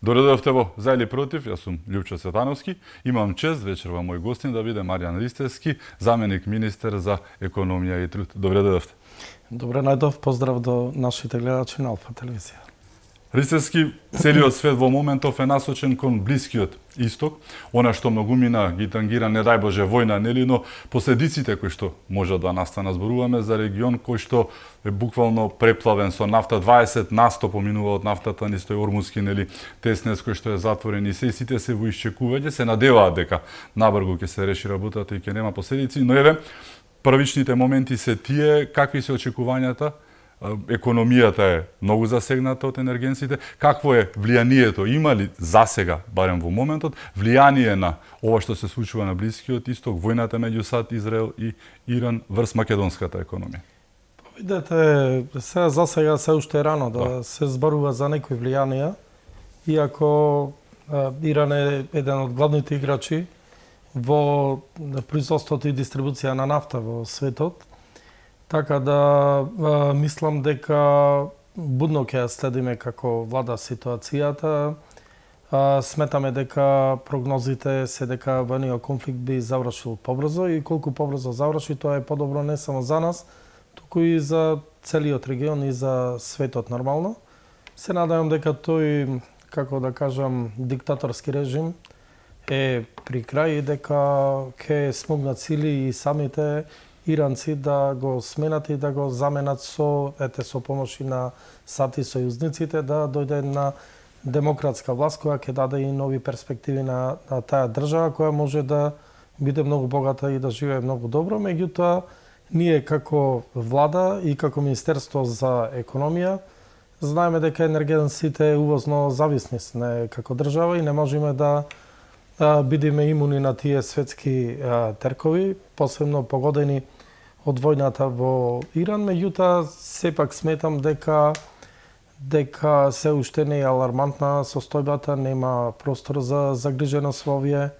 Доредовте во За или против, јас сум Љупчо Цветановски. Имам чест вечер во мој гостин да биде Маријан Ристевски, заменик министер за економија и труд. Добре дојдовте. Добре најдов, поздрав до нашите гледачи на Алфа телевизија. Ристевски, целиот свет во моментов е насочен кон Блискиот Исток. Она што многумина ги тангира, не дај Боже, војна, нели, но последиците кои што може да настанат, зборуваме за регион кој што е буквално преплавен со нафта, 20% поминува од нафтата низ тој Ормузски, нели, теснес кој што е затворен и сите се во исчекување, се надеваат дека набрзо ќе се реши работата и ќе нема последици, но еве првичните моменти се тие, какви се очекувањата. Економијата е многу засегната од енергенците. Какво е влијанието? Има ли засега, барем во моментот, влијание на ова што се случува на Блискиот Исток, војната меѓу САД, Израел и Иран врз македонската економија? Видете, засега се уште рано да се зборува за некои влијанија, иако Иран е еден од главните играчи во производството и дистрибуција на нафта во светот. Така да мислам дека будно ќе следиме како влада ситуацијата. Сметаме дека прогнозите се дека војниот конфликт би завршил побрзо и колку побрзо заврши, тоа е подобро не само за нас, туку и за целиот регион и за светот нормално. Се надевам дека тој, како да кажам, диктаторски режим е при крај и дека ќе смогнат сили и самите иранци да го сменат и да го заменат со помош на САД и сојузниците, да дојде на демократска власт која ќе даде и нови перспективи на таа држава која може да биде многу богата и да живее многу добро. Меѓутоа, ние како влада и како Министерство за економија знаеме дека енергенците увозно зависни сме како држава и не можеме да бидеме имуни на тие светски теркови, посебно погодени од војната во Иран. Меѓутоа, сепак сметам дека се уште не е алармантна состојбата, нема простор за загриженост во овие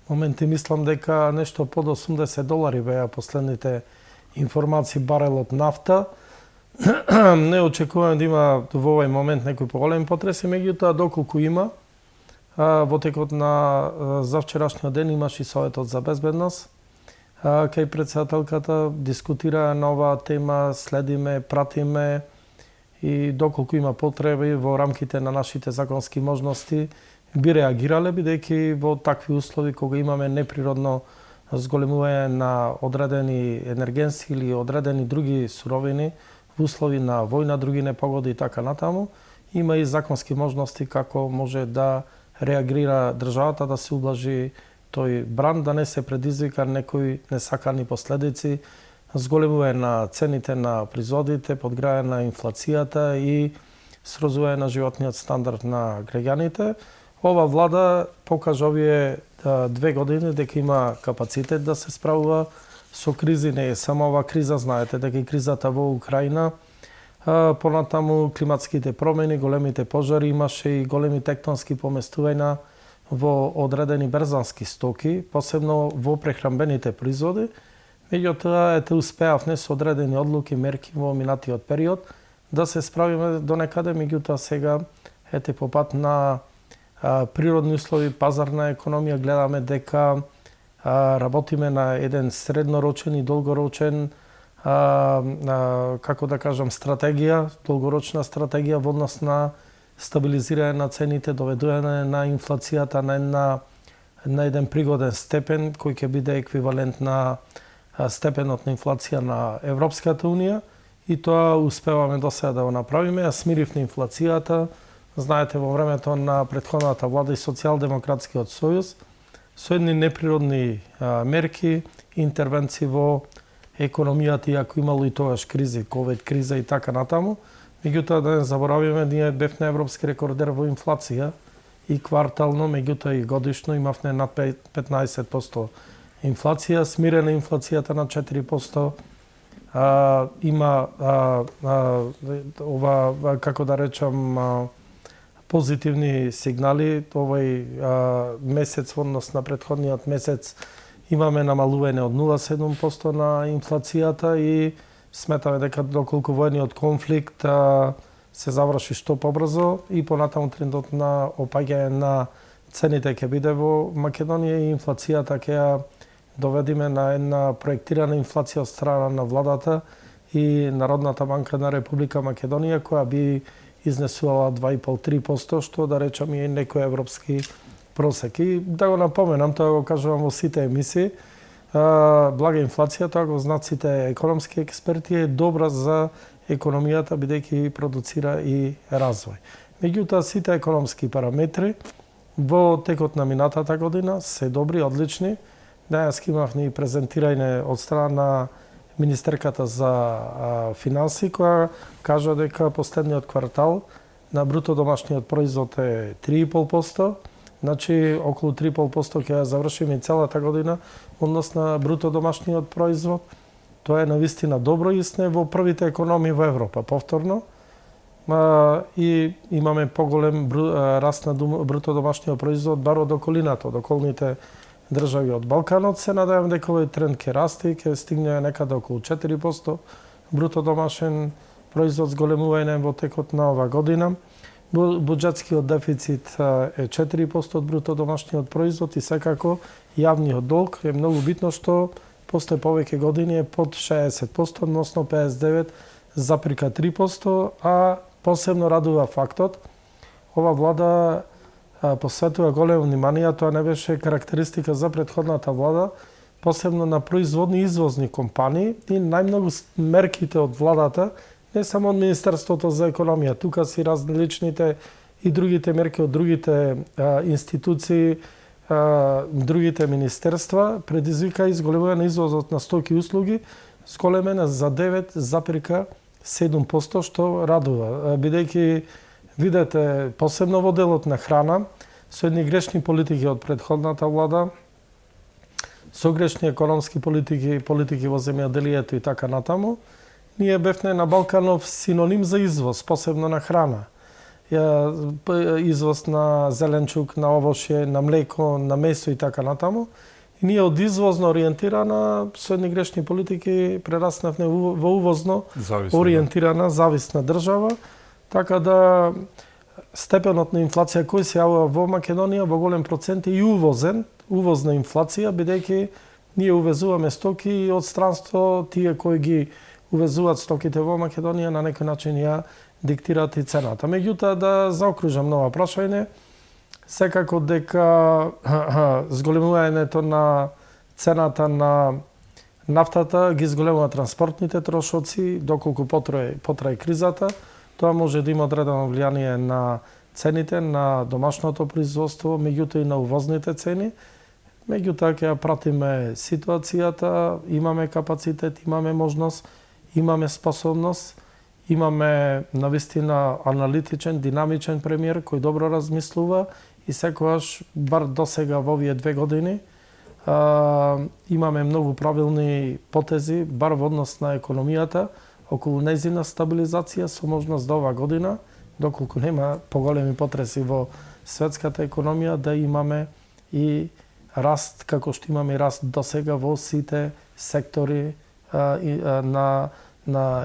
моменти. Мислам дека нешто под $80 беа последните информации барелот нафта. Не очекувам да има во овој момент некои поголеми потреси, меѓутоа доколку има, во текот на завчерашниот ден имаше и Советот за безбедност. Кај председателката дискутира на оваа тема, следиме, пратиме и доколку има потреби во рамките на нашите законски можности би реагирале, бидејќи во такви услови кога имаме неприродно зголемување на одредени енергенци или одредени други суровини во услови на војна, други непогоди и така натаму, има и законски можности како може да реагира државата, да се ублажи тој бранд, да не се предизвика некои несакани последици, зголемување на цените на производите, подграјање на инфлацијата и срозување на животниот стандард на граѓаните. Ова влада покажа овие 2 години дека има капацитет да се справува со кризи. Не е само ова криза, знаете дека и кризата во Украина, понатаму климатските промени, големите пожари, имаше и големи тектонски поместувања во одредени берзански стоки, посебно во прехранбените производи. Меѓутоа, успеавме со одредени одлуки, мерки во минатиот период да се справиме до некаде, меѓутоа сега по пат на природни услови, пазарна економија, гледаме дека работиме на еден среднорочен и долгорочен како да кажам, стратегија, долгорочна стратегија во однос на стабилизирање на цените, доведување на инфлацијата на еден пригоден степен, кој ќе биде еквивалент на степенот на инфлација на Европската унија, и тоа успеваме до сега да го направиме. Ја смиривме инфлацијата, знаете, во времето на претходната влада и Социјалдемократскиот сојуз, со едни неприродни мерки, интервенции во економијата, иако имало и тогаш кризи, ковид криза и така натаму. Меѓутоа, да не заборавиме, ние бевме европски рекордер во инфлација и квартално, меѓутоа и годишно имавме над 15% инфлација, смирена инфлацијата на 4%. Има ова, како да речам, позитивни сигнали. Овој месец, во однос на претходниот месец, имаме намалување од 0,7% на инфлацијата и сметаме дека доколку војниот конфликт се заврши што побрзо и понатаму трендот на опаѓање на цените ќе биде во Македонија и инфлацијата ќе ја доведиме на една проектирана инфлација од страна на владата и Народната банка на Република Македонија, која би изнесувала 2,5-3%, што да речам и некој европски просек. И да го напоменам, тоа го кажувам во сите емисии, блага инфлација, тоа го знаат сите економски експерти, е добра за економијата, бидејќи продуцира и развој. Меѓутоа, сите економски параметри во текот на минатата година се добри, одлични. Денес имавме и презентирање од страна на министерката за финанси, која кажа дека последниот квартал на бруто домашниот производ е 3,5%, значи околу 3,5% ќе ја завршиме и целата година однос на бруто домашниот производ. Тоа е навистина добро и сме во првите економии во Европа, повторно. И имаме поголем раст на бруто домашниот производ бар од околината, од околните држави од Балканот. Се надевам дека овој тренд ќе расте и ќе стигне некаде околу 4% бруто домашен производ, зголемување во текот на ова година. Буџетскиот дефицит е 4% од бруто домашниот производ и секако јавниот долг е многу битно што после повеќе години е под 60%, односно 59,3%, а посебно радува фактот ова влада посветува големо внимание, тоа не беше карактеристика за претходната влада, посебно на производни и извозни компании и најмногу мерките од владата, не само од Министерството за економија, тука си различните и другите мерки од другите институции, другите министерства, предизвика изголемување на извозот на стоки и услуги, зголемена за 9,7%, што радува, бидејќи видете, посебно во делот на храна, со едни грешни политики од претходната влада, со грешни економски политики во земјоделието и така натаму, ние бевме на Балканов синоним за извоз, посебно на храна. Извоз на зеленчук, на овошје, на млеко, на месо и така натаму. И ние од извозно ориентирана, со едни грешни политики, прераснавме во увозно ориентирана, зависна држава, така да степенот на инфлација кој се јавува во Македонија во голем процент е и увозна инфлација, бидејќи ние увезуваме стоки од странство, тие кои ги увезуваат стоките во Македонија на некој начин ја диктираат и цената. Меѓутоа, да заокружам нова прашање, секако дека зголемувањето на цената на нафтата ги зголемува транспортните трошоци, доколку потрае кризата, тоа може да има одредено влијание на цените на домашното производство, меѓутоа и на увозните цени. Меѓутоа ќе ја пратиме ситуацијата, имаме капацитет, имаме можност, имаме способност, имаме навистина аналитичен, динамичен премиер кој добро размислува и секогаш, бар досега во овие 2 години, имаме многу правилни потези, бар во однос на економијата, околу нејзина стабилизација со можност до ова година, доколку нема поголеми потреси во светската економија, да имаме и раст, како што имаме и раст досега во сите сектори на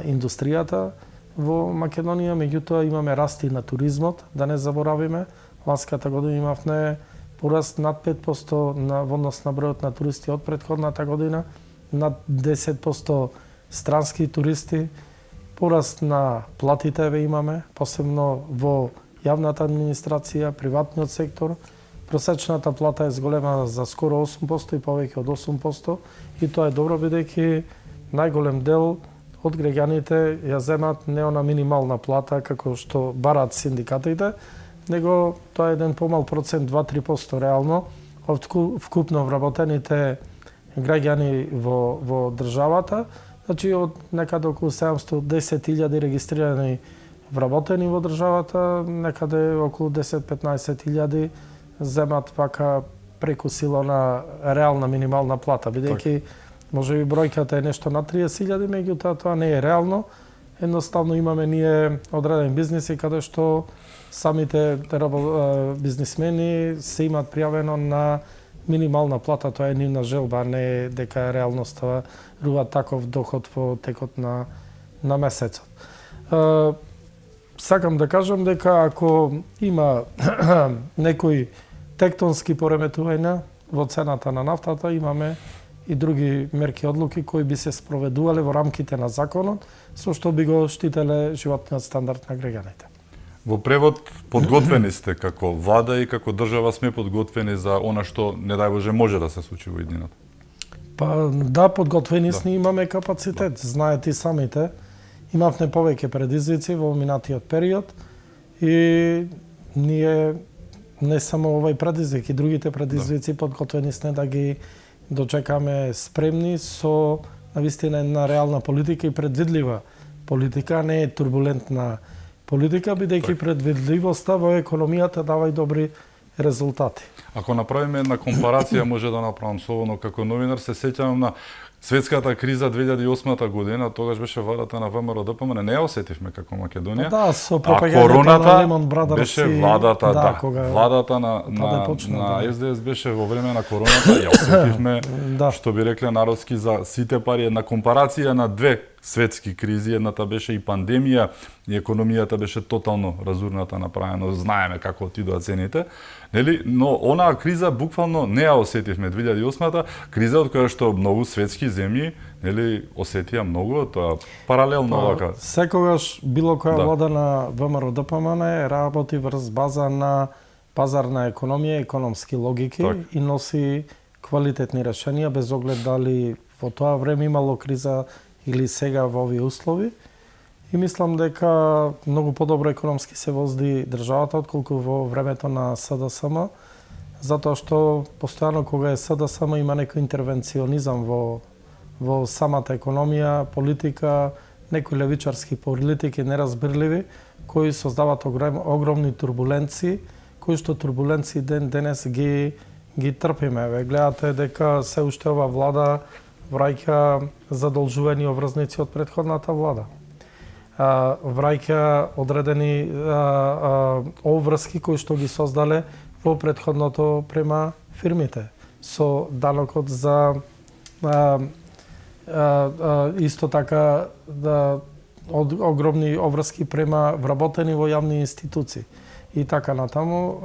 индустријата во Македонија. Меѓутоа имаме раст и на туризмот, да не заборавиме. Ласката година имавме пораст над 5% во однос на бројот на туристи од претходната година, над 10% странски туристи, пораст на платите имаме, посебно во јавната администрација, приватниот сектор. Просечната плата е зголемена за скоро 8% и повеќе од 8%, и тоа е добро бидејќи најголем дел од граѓаните ја земат не она минимална плата како што бараат синдикатите, него тоа е еден помал процент, 2-3% реално од вкупно вработените граѓани во државата. Значи, од некаде околу 710.000 регистрирани вработени во државата, некаде околу 10-15.000 земат вака преку сила на реална минимална плата, бидејќи може би бројката е нешто на 30.000, меѓутоа тоа не е реално. Едноставно имаме ние одредени бизниси каде што самите бизнисмени се имаат пријавено на минимална плата, тоа е нивна желба, не е дека е реалноста рува таков доход во текот на месецот. сакам да кажам дека ако има некои тектонски пореметувања во цената на нафтата, имаме и други мерки одлуки кои би се спроведувале во рамките на законот, со што би го штителе животниот стандард на граѓаните. Во превод, подготвени сте како влада и како држава сме подготвени за она што, не дај Боже, може да се случи во иднината? Па да, подготвени сме, имаме капацитет. Знаете и самите, имавме повеќе предизвици во минатиот период и ние не само овај предизвик и другите предизвици подготвени сме да ги дочекаме спремни со навистина една реална политика и предвидлива политика, не е турбулентна политика, бидејќи предвидливоста во економијата дава и добри резултати. Ако направиме една компарација, може да направам слободно како новинар, се сеќавам на светската криза 2008 година, тогаш беше владата на ВМРО-ДПМН, не ја осетивме како Македонија. Да, со пропагањето на Лемон Брадерс беше владата, да, кога владата на СДС беше во време на короната, ја осетивме, што би рекле народски за сите пари, една компарација на две светски кризи, едната беше и пандемија, и економијата беше тотално разурната, направено, знаеме како отидоа цените, нели? Но онаа криза буквално не ја осетивме 2008-та, криза од која што многу светски земји, нели, осетија многу, тоа паралелно вака. Секогаш било која влада на ВМРО-ДПМН работи врз база на пазарна економија, економски логики и носи квалитетни решенија без оглед дали во тоа време имало криза или сега во овие услови. И мислам дека многу подобро економски се возди државата отколку во времето на СДСМ, затоа што постојано кога е СДСМ има некој интервенционизам во самата економија, политика, некои левичарски политики неразбирливи, кои создаваат огромни турбуленции, кои што турбуленции денес ги трпиме. Ве гледате дека се уште ова влада враќа задолжувани обврзници од претходната влада. Враќа одредени обврски кои што ги создале во претходното према фирмите. Со данокот за исто така огромни обврски према вработени во јавни институции. И така натаму,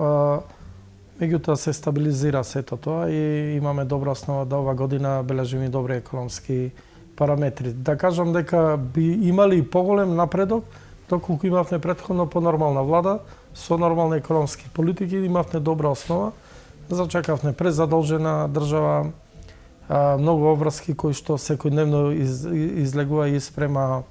меѓутоа се стабилизира сето тоа и имаме добра основа да ова година бележиме добри економски параметри. Да кажам дека би имали поголем напредок доколку имавме претходно понормална влада со нормални економски политики, имавме добра основа, зачекавме презадолжена држава, многу обврски кои што секојдневно излегува и спрема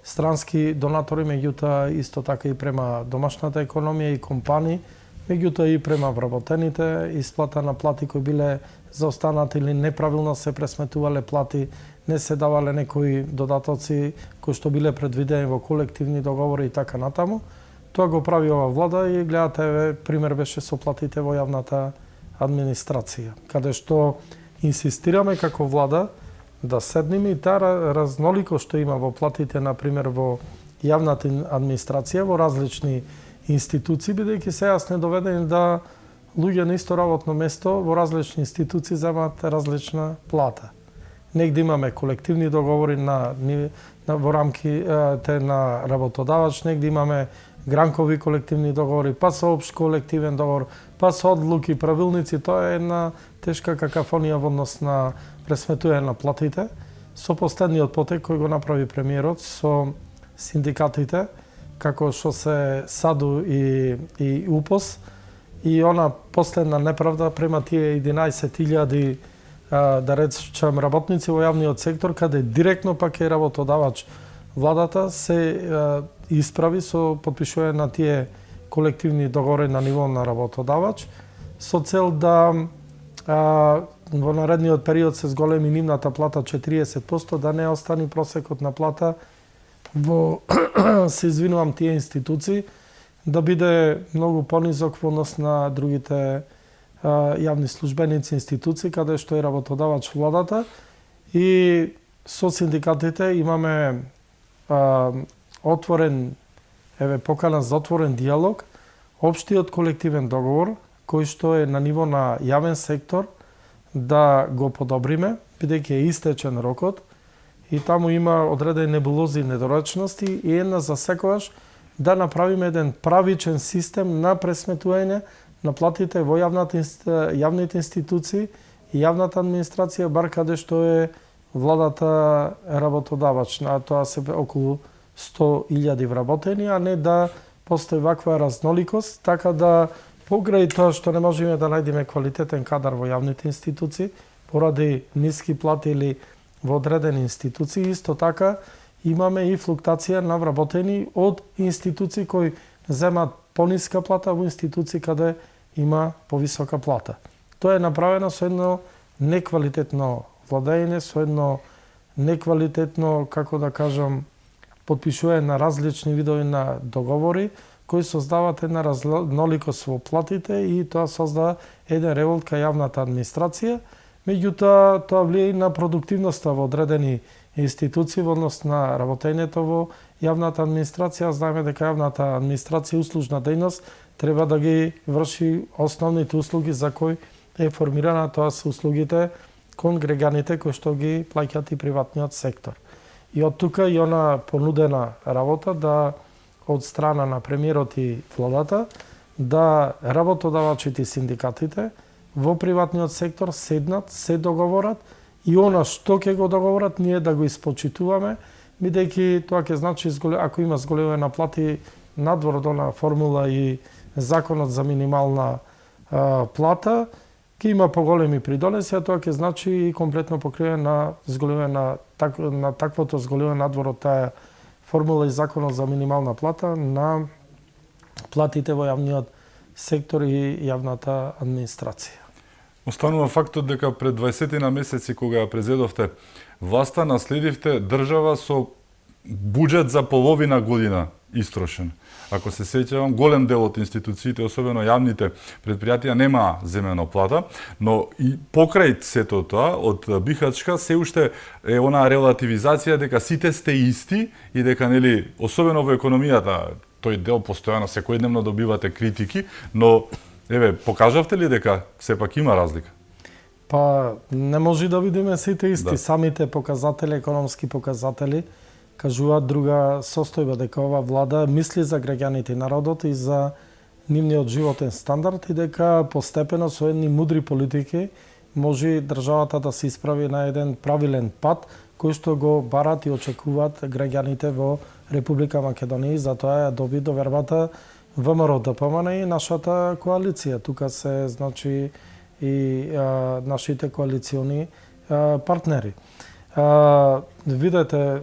странски донатори, меѓутоа исто така и према домашната економија и компании, меѓутоа и према вработените, исплата на плати кои биле заостанати или неправилно се пресметувале плати, не се давале некои додатоци кои што биле предвидени во колективни договори и така натаму. Тоа го прави ова влада и гледате, пример беше со платите во јавната администрација, каде што инсистираме како влада да седнеме и таа разнолико што има во платите, например во јавната администрација, во различни институции, бидејќи сега сме доведени да луѓе на исто работно место во различни институции земаат различна плата. Негде имаме колективни договори во рамките на работодавач, негде имаме гранкови колективни договори, па со општ колективен договор, па со одлуки, правилници, тоа е една тешка какафонија во однос на пресметување на платите. Со последниот потек кој го направи премиерот со синдикатите, како што се САДУ и УПОС, и она последна неправда према тие 11.000 да речем работници во јавниот сектор, каде директно пак е работодавач владата, се исправи со подпишување на тие колективни договори на ниво на работодавач, со цел да во наредниот период се зголеми нивната плата 40%, да не остани просекот на плата во се извинувам тие институции, да биде многу понизок во однос на другите јавни службеници, институции, каде што е работодавач владата. И со синдикатите имаме отворен, покана за отворен диалог, општиот колективен договор, кој што е на ниво на јавен сектор, да го подобриме, бидејќи е истечен рокот, и таму има одредени небулози и недоречности и една за секогаш да направиме еден правичен систем на пресметување на платите во јавните институции и јавната администрација, бар каде што е владата работодавач, а тоа се околу 100.000 вработени, а не да постои ваква разноликост, така да покрај тоа што не можеме да најдеме квалитетен кадар во јавните институции, поради ниски плати или во одредени институции, исто така имаме и флуктација на вработени од институции кои земат пониска плата во институции каде има повисока плата. Тоа е направено со едно неквалитетно владење, со едно неквалитетно, како да кажам, потпишување на различни видови на договори кои создаваат една разноликост во платите и тоа создава еден револт кај јавната администрација. Меѓутоа, тоа влие и на продуктивноста во одредени институции во однос на работењето во јавната администрација. Знаеме дека јавната администрација услужна дејност треба да ги врши основните услуги за кои е формирана, тоа се услугите кон граѓаните кои што ги плаќаат и приватниот сектор. И од тука и она понудена работа да од страна на премиерот и владата да работодавачите и синдикатите во приватниот сектор седнат, се договорат и она што ќе го договорат ние да го испочитуваме, бидејќи тоа ќе значи ако има зголемување на плати надвор од она формула и законот за минимална плата, ќе има поголеми придонеси, а тоа ќе значи и комплетно покривање на зголемување на таквото зголемување надвор од таа формула и законот за минимална плата на платите во јавниот сектор и јавната администрација. Останува фактот дека пред 20 на месеци кога ја презедовте власта, наследивте држава со буџет за половина година истрошен. Ако се сеќавам, голем дел од институциите, особено јавните предпријатија, нема земено плата, но и покрај сето тоа, од Бихачка, се уште е онаа релативизација дека сите сте исти и дека, нели, особено во економијата, тој дел постојано секојдневно добивате критики, но еве, покажавте ли дека сепак има разлика? Па не може да видиме сите исти, Да. самите показатели, економски показатели кажуваат друга состојба, дека ова влада мисли за граѓаните и народот и за нивниот животен стандард и дека постепено со едни мудри политики може државата да се исправи на еден правилен пат кој што го барат и очекуваат граѓаните во Република Македонија и затоа ја доби довербата ВМРО ДПМН и нашата коалиција. Тука се, значи, и нашите коалициони партнери. Видете,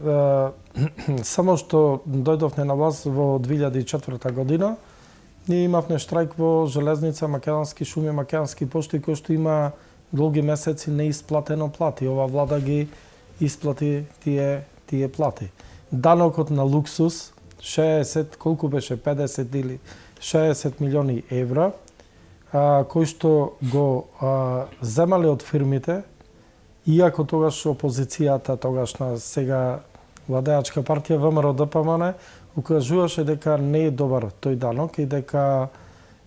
само што дојдовме на власт во 2004 година, ние имавме штрајк во Железница, Македонски шуми, Македонски пошти, кој што има долги месеци неисплатено плати. Ова влада ги исплати тие плати. Данокот на луксус, 60, колку беше, 50 или 60 милиони евра, кој што го земале од фирмите, иако тогаш опозицијата, тогашна сега владеачка партија ВМРО ДПМН укажуваше дека не е добар тој данок и дека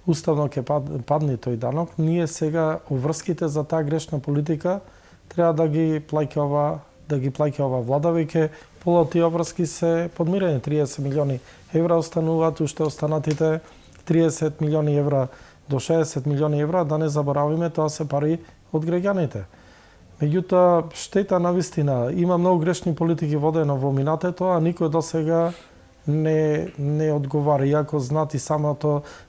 уставно ќе падне тој данок, ние сега оврските за таа грешна политика треба да ги плаќа ова влада, веќе пола од тие оврски се подмирени. 30 милиони евра остануваат, уште останатите 30 милиони евра до 60 милиони евра, да не заборавиме, тоа се пари од граѓаните. Меѓутоа, штета навистина, има многу грешни политики водено во минатето, а никој до сега не одговара. Иако знаат и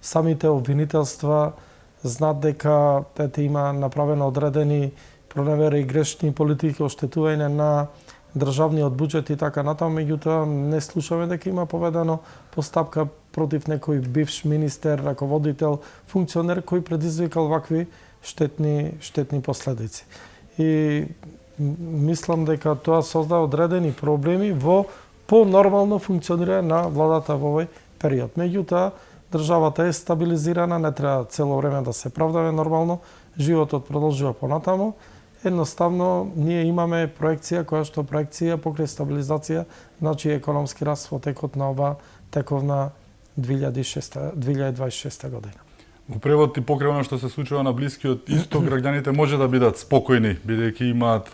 самите обвинителства, знаат дека има направено одредени проневери и грешни политики, оштетување на државниот буџет и така натаму, меѓутоа не слушаме дека има поведено постапка против некој бивш министер, раководител, функционер кој предизвикал вакви штетни последици. И мислам дека тоа создава одредени проблеми во по-нормално функционирање на владата во овој период. Меѓутоа, државата е стабилизирана, не треба цело време да се правдаме нормално, животот продолжува понатаму. Едноставно, ние имаме проекција, која што проекција покрај стабилизација, значи економски раст во текот на ова тековна 2026 година. Во превод и покрај она што се случува на Блискиот Исток, граѓаните може да бидат спокојни, бидејќи имаат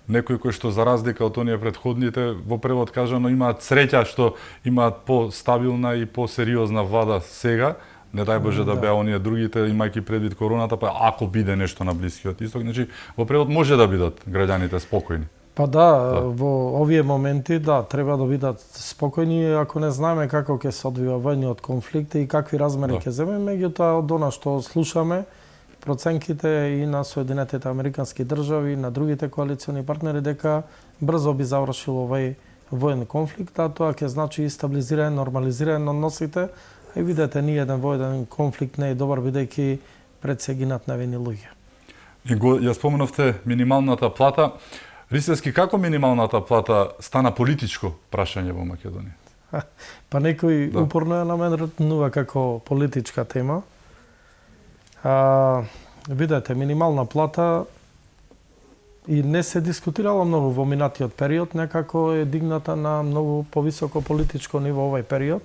некои кои што за разлика од оние претходните во превод кажано имаат среќа што имаат постабилна и посериозна влада сега, не дај Боже да беа оние другите имајќи предвид короната, па ако биде нешто на Блискиот Исток, значи во превод може да бидат граѓаните спокојни. Па да, во овие моменти да треба да бидат спокојни, ако не знаеме како ќе се одвива војниот конфликт и какви размери ќе земе, меѓутоа од она што слушаме проценките и на Соединетите Американски држави и на другите коалициони партнери дека брзо би завршил овој воен конфликт, а тоа ќе значи и стабилизирање, нормализирање на односите. И видете, ни еден воен конфликт не е добар бидејќи пред се гинат невини луѓе. И ја споменавте минималната плата. Ристевски, како минималната плата стана политичко прашање во Македонија? Па некој упорно ја наметнува како политичка тема. Видете, минимална плата и не се дискутирала многу во минатиот период, некако е дигната на многу повисоко политичко ниво овој период.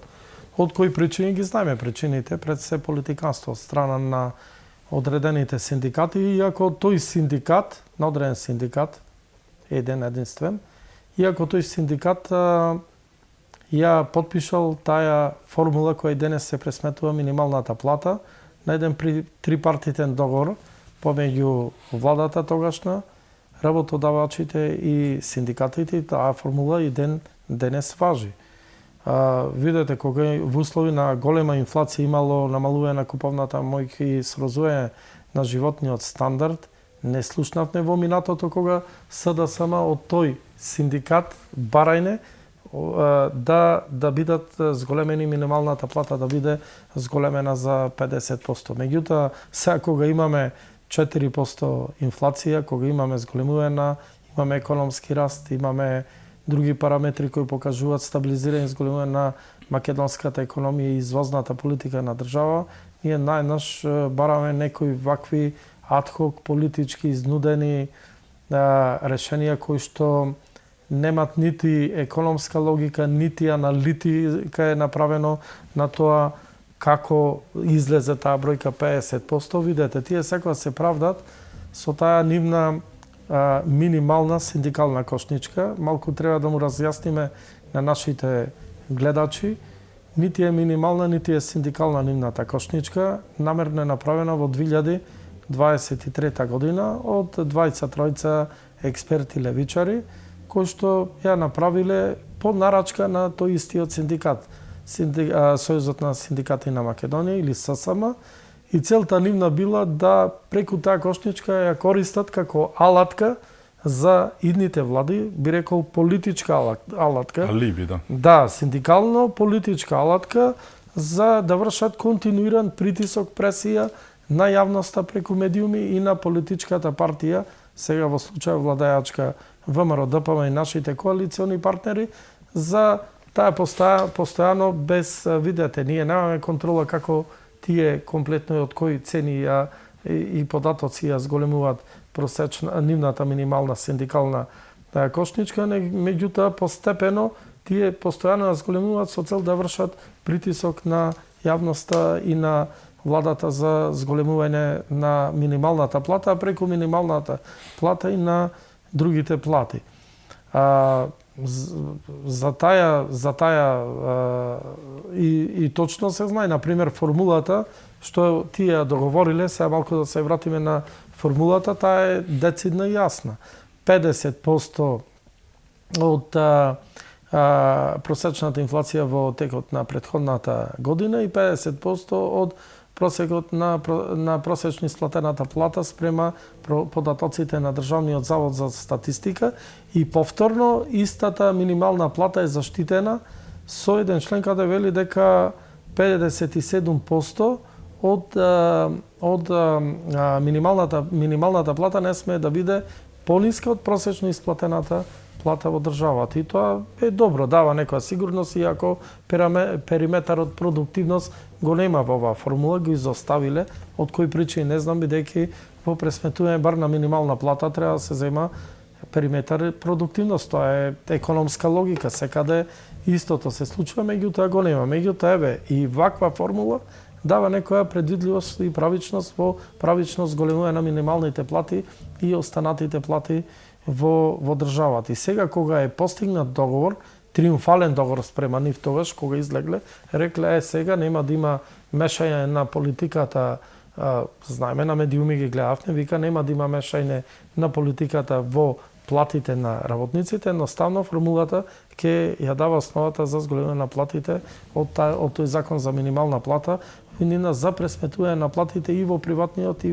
Од кои причини ги знаеме причините, пред се политиканство од страна на одредените синдикати, иако тој синдикат, на одреден синдикат, единствен, иако тој синдикат ја подпишал таа формула која денес се пресметува минималната плата на еден трипартитен договор помеѓу владата тогашна, работодавачите и синдикатите, таа формула и денес важи. Видете, кога во услови на голема инфлација имало намалување на куповната моќ и срозување на животниот стандард, не слушнавме во минатото кога СДСМ од тој синдикат барајне да бидат зголемени минималната плата да биде зголемена за 50%. Меѓутоа, сега кога имаме 4% инфлација, кога имаме зголемување, имаме економски раст, имаме други параметри кои покажуваат стабилизирање и зголемување на македонската економија и извозната политика на држава, ние најнаш бараме некои вакви адхок политички изнудени решенија кои што немат нити економска логика, нити аналитика е направено на тоа како излезе таа бројка 50%. Видете, тие секоја се правдат со таа нивна минимална синдикална кошничка. Малку треба да му разјасниме на нашите гледачи. Нити е минимална, нити е синдикална нивната кошничка. Намерно е направена во 2023 година од 23 експерти левичари, кои што ја направиле по нарачка на тој истиот синдикат, Сојузот на синдикати на Македонија или ССМ, и целта нивна била да преку таа кошничка ја користат како алатка за идните влади, би рекол политичка алатка. Алиби, да. Да, синдикално политичка алатка за да вршат континуиран притисок, пресија на јавноста преку медиуми и на политичката партија, сега во случај владајачка ВМРО ДПМ и нашите коалициони партнери, за таа постојано без, видете, ние немаме контрола како тие комплетно од кои цени и податоци ја зголемуваат просечна нивната минимална синдикална кошничка, меѓутоа постепено тие постојано ја зголемуваат со цел да вршат притисок на јавноста и на владата за зголемување на минималната плата, а преку минималната плата и на другите плати. За таа и точно се знае, например, формулата што тие договориле, сега малку да се вратиме на формулата, таа е децидна и јасна. 50% од просечната инфлација во текот на претходната година и 50% од просекот на просечно исплатената плата спрема податоците на Државниот завод за статистика, и повторно истата минимална плата е заштитена со еден член каде вели дека 57% од минималната плата не смее да биде пониска од просечно исплатената плата во државата. И тоа е добро, дава некоја сигурност, иако периметарот продуктивност го нема во оваа формула, го изоставиле, од кои причини не знам, бидејќи во пресметување бар на минимална плата треба да се зема периметар продуктивност. Тоа е економска логика, секаде истото се случува, меѓутоа го нема. Меѓутоа, еве, и ваква формула дава некоја предвидливост и правичност во правично зголемување на минималните плати и останатите плати во државата. И сега кога е постигнат договор, триумфален договор спрема нив тогаш, кога излегле, рекле, сега нема да има мешање на политиката, знаеме на медиуми ги гледавме, вика нема да има мешање на политиката во платите на работниците, едноставно формулата ќе ја дава основата за зголемување на платите од тој закон за минимална плата, винина за пресметување на платите и во приватниот и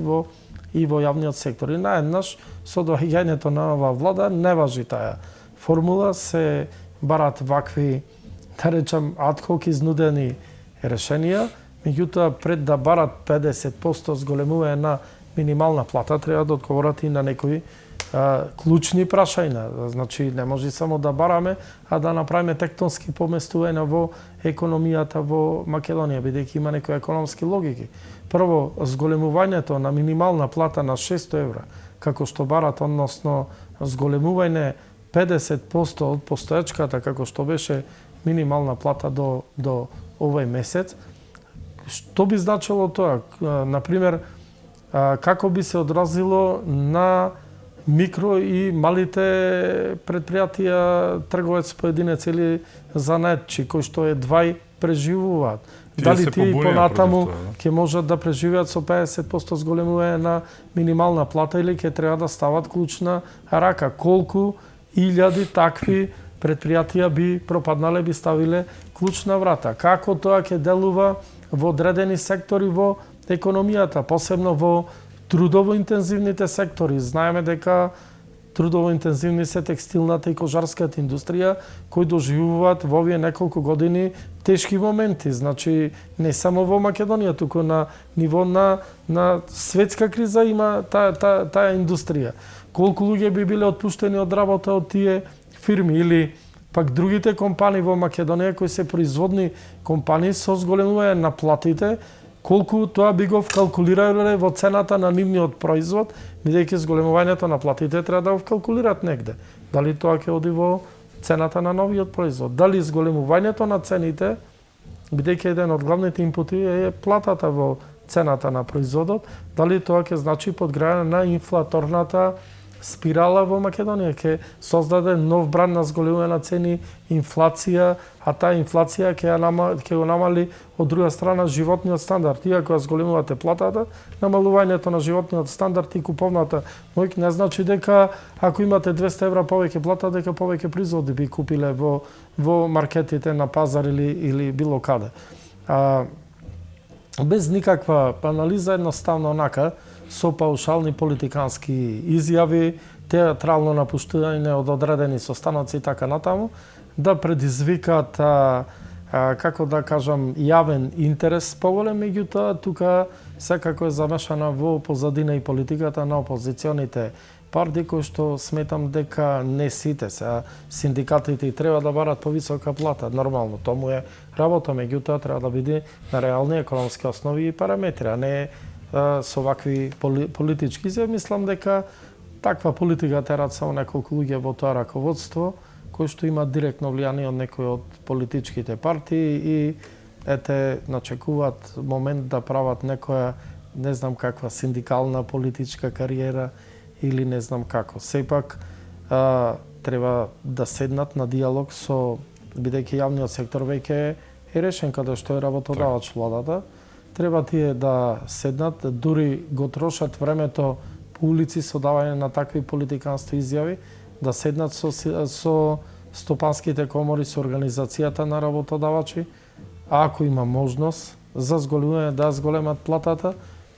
во јавниот сектор. И наеднаш со доаѓањето на оваа влада не важи таа формула, се барат вакви, да речам, адхок изнудени решенија, меѓутоа пред да барат 50% зголемување на минимална плата, треба да одговорат и на некои клучни прашања. Значи, не може само да бараме, а да направиме тектонски поместувања во економијата во Македонија, бидејќи има некои економски логики. Прво, зголемувањето на минимална плата на 600 евра, како што барат, односно зголемување 50% од постоечката, како што беше минимална плата до овој месец, што би значило тоа? Например, како би се одразило на микро и малите предпријатија, трговец поединец или занаетчи, кои што едвај преживуваат. Дали тие понатаму ќе можат да преживеат со 50% зголемување на минимална плата или ќе треба да стават клучна рака? Колку илјади такви предпријатија би пропаднале, би ставиле клучна врата? Како тоа ќе делува во одредени сектори во економијата, посебно во трудово-интензивните сектори? Знаеме дека трудово-интензивни се текстилната и кожарската индустрија, кои доживуваат во овие неколку години тешки моменти. Значи, не само во Македонија, туку на ниво на светска криза има таа индустрија. Колку луѓе би биле отпуштени од работа од тие фирми, или пак другите компании во Македонија кои се производни компании со зголемување на платите, колку тоа би го вкалкулирале во цената на нивниот производ, бидејќи зголемувањето на платите треба да го вкалкулират негде. Дали тоа ќе оди во цената на новиот производ? Дали зголемувањето на цените, бидејќи еден од главните импути е платата во цената на производот, дали тоа ќе значи подграјање на инфлаторната спирала во Македонија, ќе создаде нов бран на зголемување на цени, инфлација, а таа инфлација ќе го намали од друга страна животниот стандард. Иако ја зголемувате платата, намалувањето на животниот стандард и куповната моќ не значи дека ако имате 200 евра повеќе плата, дека повеќе производи би купиле во маркетите на пазар или било каде. Без никаква анализа, едноставно онака, со паушални политикански изјави, театрално напуштање од одредени состаноци и така натаму, да предизвикат, како да кажам, јавен интерес поголем, меѓутоа тука секако е замешана во позадина и политиката на опозиционите партии, кои што сметам дека не сите се. Синдикатите и треба да барат повисока плата, нормално, тому е работа, меѓутоа треба да биде на реални економски основи и параметри, а не со вакви политички изјави. Мислам дека таква политика терат само неколку луѓе во тоа раководство, кои што имаат директно влијание од некои од политичките партии и начекуваат момент да прават некоја, не знам каква, синдикална политичка кариера или не знам како. Сепак треба да седнат на диалог со, бидејќи јавниот сектор веќе е решен каде што е работодавач владата, треба тие да седнат, дури го трошат времето по улици со давање на такви политикански изјави, да седнат со стопанските комори, со организацијата на работодавачи, а ако има можност за зголемување, да зголемат платата,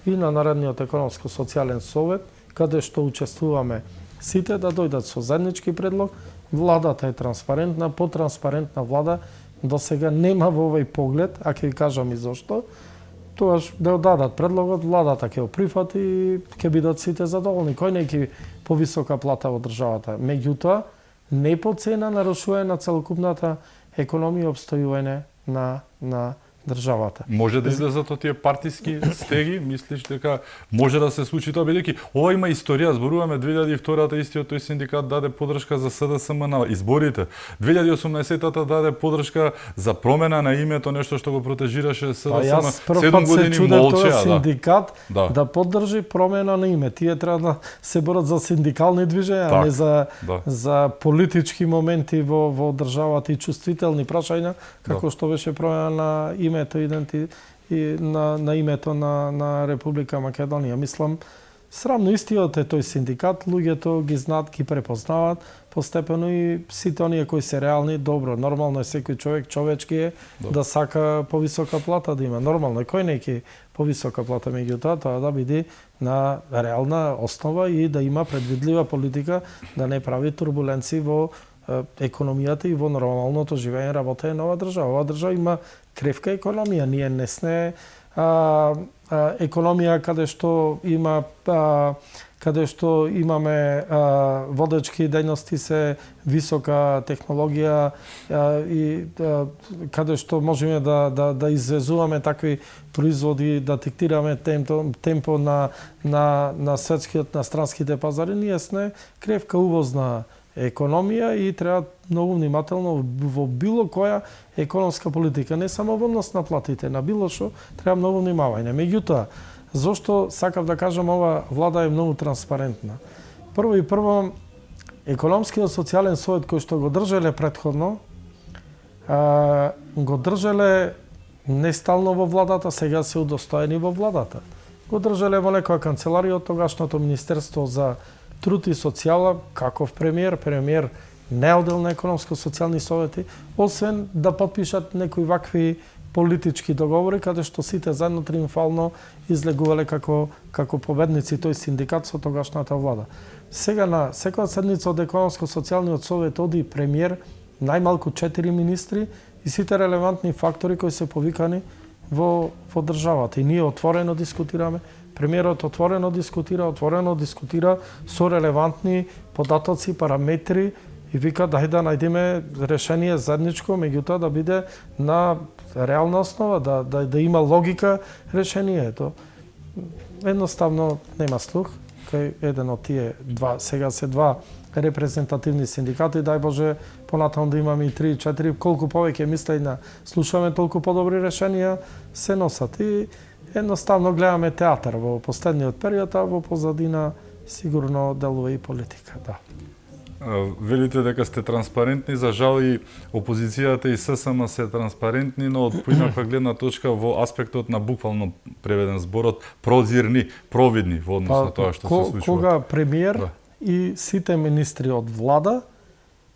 и на наредниот економско-социјален совет, каде што учествуваме сите, да дојдат со заеднички предлог. Владата е транспарентна, потранспарентна влада до сега нема во овој поглед, а ќе ви кажам и зошто. Тоаш да дадат предлогот, владата ќе го прифати и ќе бидат сите задоволни. Кој не ќе повисока плата во државата? Меѓутоа, не по цена нарушување на целокупната економија и обстојување на државата. Може да излезат од тие партиски стеги, мислиш дека може да се случи тоа, бидејќи ова има историја, зборуваме 2002-та истиот тој синдикат даде поддршка за СДСМ на изборите. 2018-та даде поддршка за промена на името, нешто што го протежираше СДСМ. Јас прв 7 пат се години чудев тој молчеа, синдикат да. да поддржи промена на име. Тие треба да се борат за синдикални движења, а не за политички моменти во државата и чувствителни прашања, како што беше промена на името и на името на Република Македонија. Мислам, срамно истиот е тој синдикат, луѓето ги знаат, ги препознаваат постепено и сите оние кои се реални, добро, нормално е секој човек, човечки е да сака повисока плата да има. Нормално е, кој неки повисока плата, меѓутоа тоа да биде на реална основа и да има предвидлива политика, да не прави турбуленции во економијата и во нормалното живење, работење на оваа држава. Оваа држава има кревка економија, ние не сме економија каде што имаме водечки дејности се висока технологија и каде што можеме да извезуваме такви производи, да диктираме темпо на светскиот, на странските пазари. Ние сме кревка увозна економија и треба многу внимателно во било која економска политика, не само во однос на платите, на било што треба многу внимавање. Меѓутоа, зошто сакав да кажам ова влада е многу транспарентна? Прво, економскиот социјален совет кој што го држеле претходно, го држеле не стално во владата, сега се удостоени во владата. Го држеле во некоја канцеларија од тогашното Министерство за труд и социјала, каков премиер не одел на економско-социјални совети, освен да подпишат некои вакви политички договори, каде што сите заедно триумфално излегувале како победници тој синдикат со тогашната влада. Сега на секоја седница од економско-социјалниот совет оди премиер, најмалку 4 министри и сите релевантни фактори кои се повикани во државата. И ние отворено дискутираме. Премиерот отворено дискутира со релевантни податоци, параметри и вика дај да најдеме решение заедничко, меѓутоа да биде на реална основа, да има логика решението. Едноставно нема слух. Кај еден од тие два, сега се два репрезентативни синдикати, дај Боже понатаму да имаме и 3-4, колку повеќе мислеј на слушаме, толку подобри решенија се носат. И едноставно гледаме театар во последниот период, а во позадина сигурно делува и политика, да. Велите дека сте транспарентни, за жал и опозицијата и ССМ се транспарентни, но од поинаква гледна точка во аспектот на буквално преведен зборот прозирни, провидни во однос на тоа што се случува. Кога премиер и сите министри од влада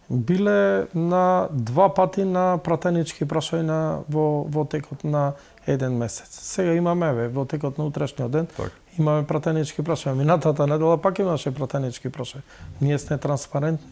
биле на 2 пати на пратенички прашања во текот на еден месец. Сега имаме во текот на утрешниот ден имаме пратенички прашања. Минатата недела пак имаше пратенички прашања. Ние сме транспарентни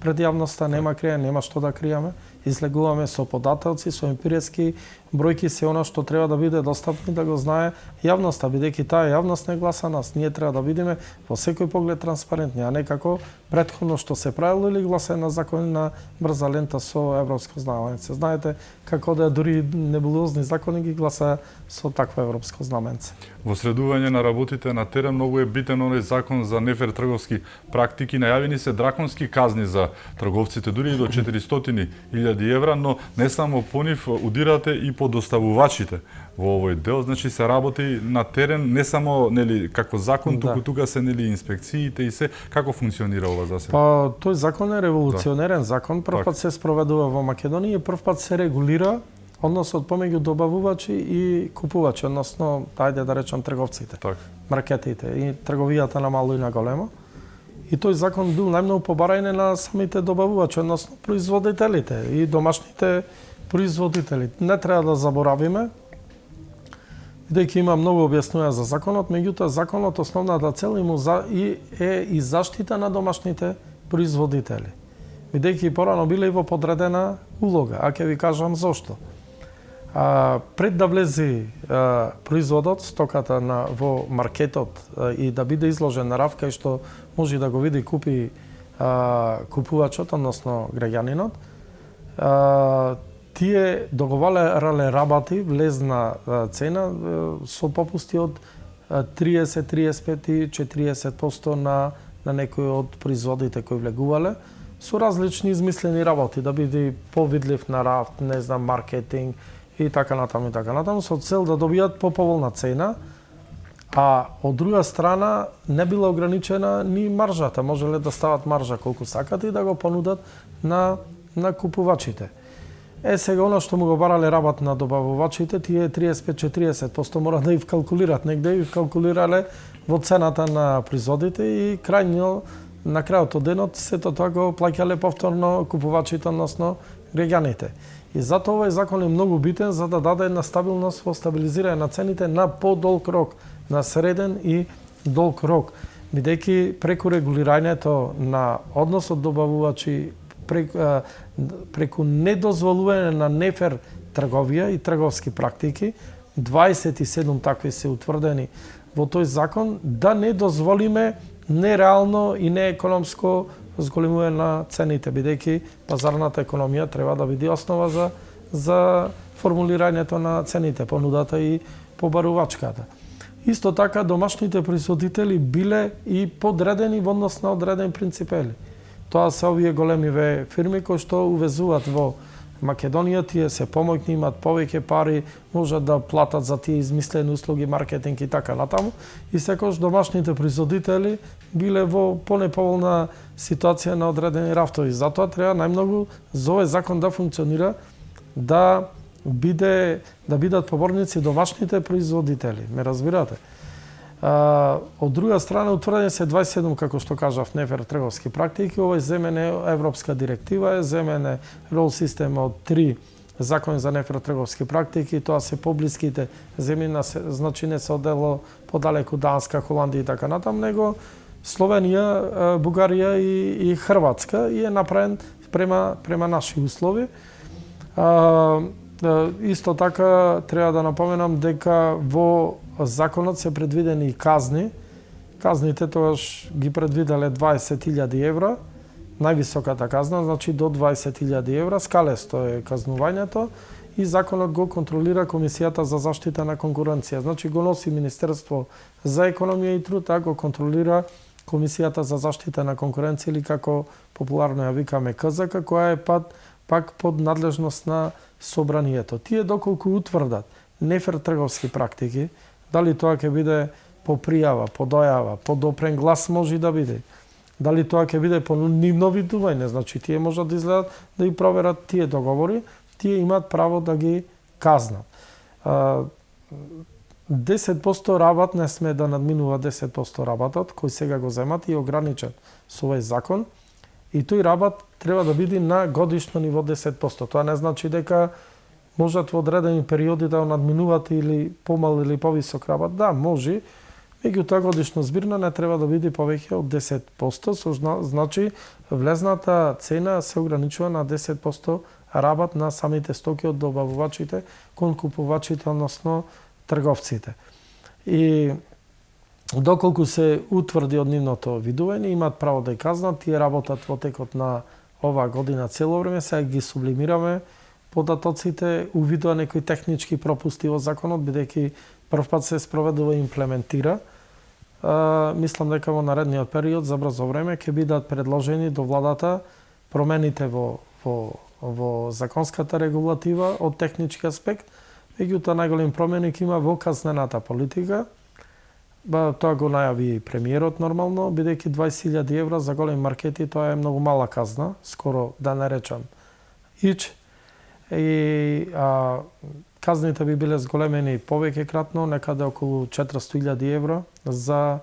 пред јавноста, нема криење, нема што да криеме. Излегуваме со податоци, со емпириски бројки, се она што треба да биде достапно да го знае јавноста, бидејќи таа јавност не гласа нас. Ние треба да бидеме во секој поглед транспарентни, а не како претходно што се правило или гласа на закони на брза лента со европско знаменце. Знаете како да дури небулозни закони ги гласа со такво европско знаменце. Во средување на работите на терен многу е битен оној закон за нефер трговски практики. Најавени се драконски казни за трговците, дури и до 400.000 евра, но не само по нив удирате и по доставувачите во овој дел. Значи се работи на терен, не само како закон, тука се инспекциите и се. Како функционира ова за сега? Па тој закон е револуционерен закон, првпат се спроведува во Македонија и првпат се регулира односот помеѓу добавувачи и купувачи, односно, ајде да речам трговците, маркетите и трговијата на мало и на големо. И тој закон бил најмногу побарање на самите добавувачи, односно производителите и домашните производители. Не треба да заборавиме, бидејќи има многу објаснувања за законот, меѓутоа законот основната цел е и заштита на домашните производители. Бидејќи порано биле и во подредена улога, а ќе ви кажам зошто. Пред да влези производот, стоката во маркетот и да биде изложен на раф, кај што може да го види купувачот, односно граѓанинот, тие договарале работи влезна цена со попусти од 30, 35 и 40% на некои од производите кои влегувале со различни измислени работи да биде повидлив на рафт, не знам, маркетинг и така натаму со цел да добијат поповолна цена. А од друга страна не била ограничена ни маржата, можеле да стават маржа колку сакат и да го понудат на купувачите. Сега она што му го барале работ на добавувачите, тие 35-40% мора да и вкалкулират негде и вкалкулирале во цената на производите и на крајот од денот сето тоа го плаќале повторно купувачите, односно граѓаните. И затоа овој закон е многу битен за да даде една стабилност во стабилизирање на цените на подолг рок, на среден и долг рок, бидејќи преку регулирањето на односот добавувачи преку недозволување на нефер трговија и трговски практики, 27 такви се утврдени во тој закон, да не дозволиме нереално и неекономско зголемување на цените, бидејќи пазарната економија треба да биде основа за формулирањето на цените, понудата и побарувачката. Исто така, домашните производители биле и подредени во однос на одредени принципели. Тоа се овие големи фирми кои што увезуваат во Македонија, тие се помоќни, имаат повеќе пари, можат да платат за тие измислени услуги, маркетинг и така натаму. И секогаш домашните производители биле во понеповолна ситуација на одредени рафтови. Затоа треба најмногу за овој закон да функционира, да бидат поборници домашните производители. Ме разбирате? Од друга страна, утврдени се 27, како што кажав, нефер трговски практики. Ова е земене европска директива, е земене рол систем од 3 закони за нефер трговски практики. Тоа се поблиските земји, значи не се одело подалеку Данска, Холандија и така натаму, него Словенија, Бугарија и Хрватска и е направен према наши услови. Исто така треба да напоменам дека во законот се предвидени и казни. Казните тогаш ги предвиделе 20.000 евра, највисоката казна, значи до 20.000 евра, скалесто е казнувањето и законот го контролира Комисијата за заштита на конкуренција. Значи го носи Министерство за економија и труд, а го контролира Комисијата за заштита на конкуренција или како популарно ја викаме КЗК, која е пак под надлежност на собранието. Тие доколку утврдат нефер трговски практики, дали тоа ќе биде по пријава, по дојава, по допрен глас може да биде. Дали тоа ќе биде по нивно видување, значи тие можат да изгледат да и проверат тие договори, тие имаат право да ги казнат. 10% работ не сме да надминува 10% работот, кој сега го земат и ограничен со овој закон. И тој работ треба да биде на годишно ниво 10%. Тоа не значи дека можат во одредени периоди да надминуваат или помал или повисок работ. Да, може. Меѓутоа годишно збирна не треба да биде повеќе од 10%, со значи влезната цена се ограничува на 10% работ на самите стоки од добавувачите кон купувачите, односно трговците. И доколку се утврди од нивното видување, имаат право да ја казнат, тие работат во текот на оваа година цело време, сега ги сублимираме податоците, увидува некои технички пропусти во законот, бидејќи првпат се спроведува и имплементира. Мислам дека во наредниот период за брзо време ќе бидат предложени до владата промените во законската регулатива од технички аспект, меѓутоа најголем промени ќе има во казнената политика. Тоа го најави и премиерот нормално, бидејќи 20.000 евра за големи маркети, тоа е многу мала казна, скоро да не речам ич. И казните би биле зголемени повеќе кратно, некаде околу 400.000 евра за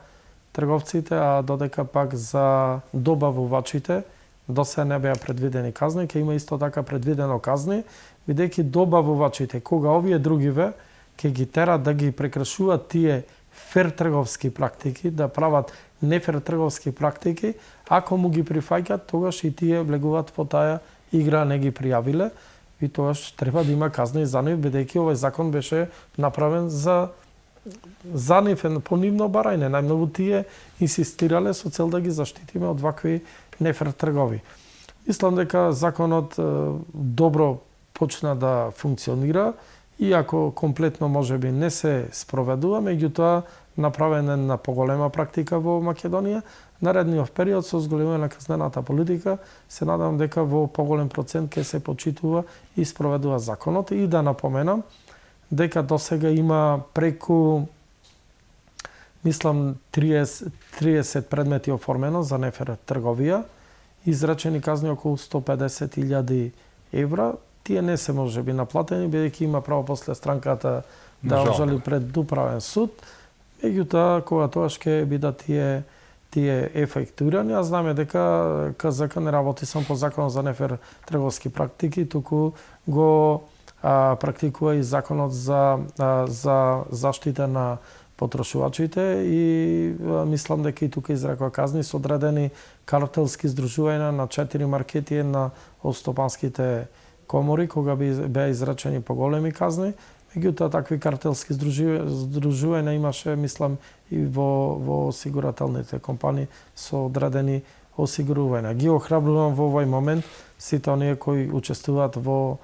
трговците, а додека пак за добавувачите до се не беа предвидени казни, ќе има исто така предвидено казни, бидејќи добавувачите, кога овие другиве ќе ги терат да ги прекршуваат тие фер трговски практики, да прават нефер трговски практики, ако му ги прифаќат, тогаш и тие влегуваат во таа игра, не ги пријавиле, и тогаш треба да има казни за нив, бидејќи овој закон беше направен за нив, по нивно барање. Најмногу тие инсистирале со цел да ги заштитиме од вакви нефер тргови. Мислам дека законот добро почна да функционира, иако комплетно можеби не се спроведува, меѓутоа направена на поголема практика во Македонија. Наредниот период со зголемување на казнената политика се надам дека во поголем процент ќе се почитува и спроведува законот. И да напоменам дека досега има преку мислам 30 предмети оформено за нефер трговија, изречени казни околу 150.000 евра. Тие не се можеби наплатени, бидејќи има право после странката да обжали пред управен суд. Меѓутоа, кога тоа ќе бидат тие ефектурани, а знаме дека КЗК не работи само по законот за нефер трговски практики, туку го практикува и законот за заштита на потрошувачите и мислам дека и тука изрекува казни со одредени картелски здружувања на 4 маркети на остопанските комори, кога беа изречени поголеми казни. Меѓутоа, такви картелски здружувања имаше, мислам, и во осигурателните компании со одредени осигурувања. Ги охрабрувам во овој момент сите оние кои учествуваат во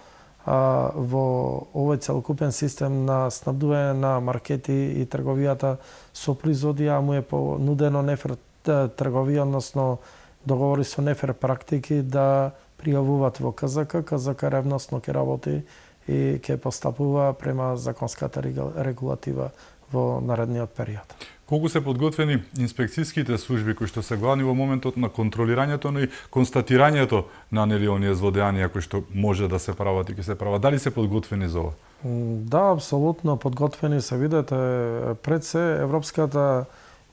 овој целокупен систем на снабдување на маркети и трговијата со производи, а му е понудено нефер трговија, односно договори со нефер практики да пријавуваат во КЗК. КЗК ревносно ќе работи и ќе постапува према законската регулатива во наредниот период. Колку се подготвени инспекцијските служби кои што се главни во моментот на контролирањето, но и констатирањето на оние злодејанија кои што може да се прават и ќе се прават? Дали се подготвени за ова? Да, апсолутно подготвени се. Видете, пред се Европската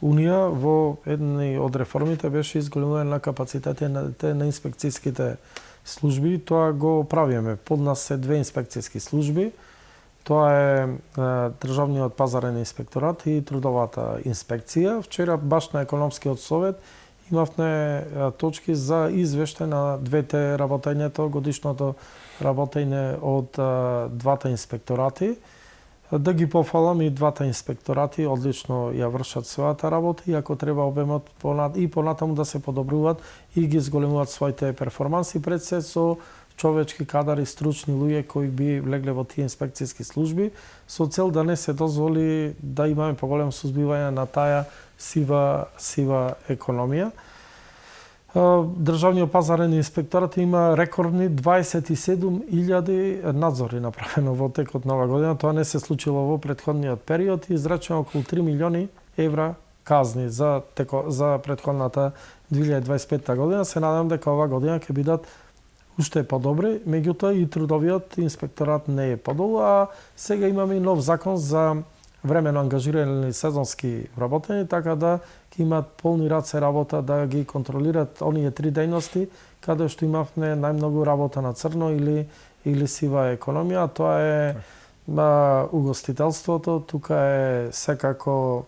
Унија во едни од реформите беше изголемување на капацитетите на инспекцијските служби. Тоа го правиме. Под нас се 2 инспекцијски служби. Тоа е Државниот пазарен инспекторат и Трудовата инспекција. Вчера баш на економскиот совет имавме точки за извештај на двете работењето, годишното работење од двата инспекторати. Да ги пофалам и двата инспекторати, одлично ја вршат својата работа, иако треба обемот и понатаму да се подобруваат и ги зголемуваат своите перформанси пред се со човечки кадари, стручни луѓе кои би влегле во тие инспекцијски служби, со цел да не се дозволи да имаме поголемо сузбивање на таа сива економија. Државниот пазарен инспекторат има рекордни 27.000 надзори направено во текот на оваа година. Тоа не се случило во претходниот период и изречено околу 3 милиони евра казни за претходната 2025 година. Се надам дека оваа година ќе бидат уште подобри, меѓутоа и трудовиот инспекторат не е подолу, а сега имаме и нов закон за времено ангажирани сезонски вработени, така да ќе имаат полни раце работа да ги контролираат оние 3 дејности каде што имавме најмногу работа на црно или сива економија. Тоа е угостителството, тука е секако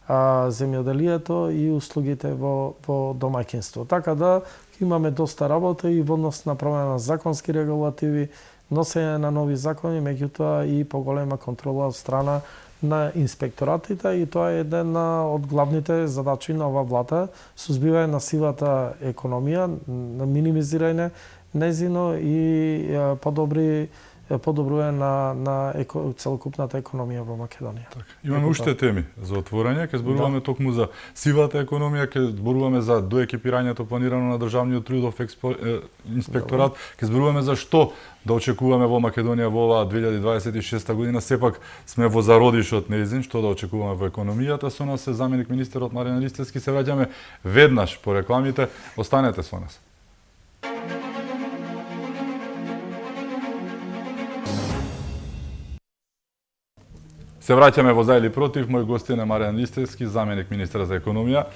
земјоделието и услугите во домаќинство. Така да имаме доста работа и во однос на промена на законски регулативи, носење на нови закони, меѓутоа и поголема контрола од страна на инспекторатите, и тоа е една од главните задачи на оваа влада, сузбивање на сивата економија, минимизирање незино и подобрување на целокупната економија во Македонија. Имаме уште теми за отворање, ќе зборуваме токму за сивата економија, ќе зборуваме за доекипирањето планирано на Државниот трудов инспекторат, ќе зборуваме за што да очекуваме во Македонија во оваа 2026 година. Сепак сме во зародишот неизин, што да очекуваме во економијата. Со нас е заменик министерот Маријан Ристевски. Се враќаме веднаш по рекламите. Останете со нас. Се враќаме во За или против. Мој гостин е Маријан Ристевски, заменик министер за економија.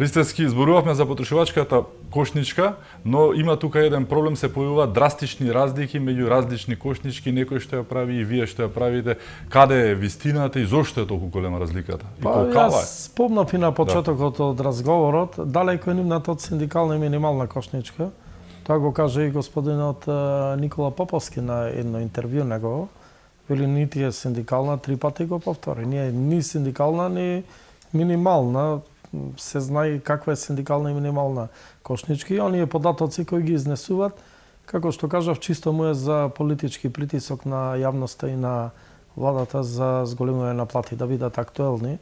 Ристевски, зборувавме за потрошувачката кошничка, но има тука еден проблем, се појавуваат драстични разлики меѓу различни кошнички, некој што ја прави и вие што ја правите. Каде е вистината и зошто е толку голема разликата? И колкава е? Спомнав и на почетокот од разговорот, далеко е нивната од синдикална и минимална кошничка. Тоа го каже и господинот Никола Поповски на едно интервју негово. Вели нити е синдикална, 3 пати го повтори. Ние ни синдикална, ни минимална. Се знае каква е синдикална и минимална кошнички. Оние податоци кои ги изнесуваат, Како што кажав, чисто му е за политички притисок на јавноста и на владата за зголемување на плати, да бидат актуелни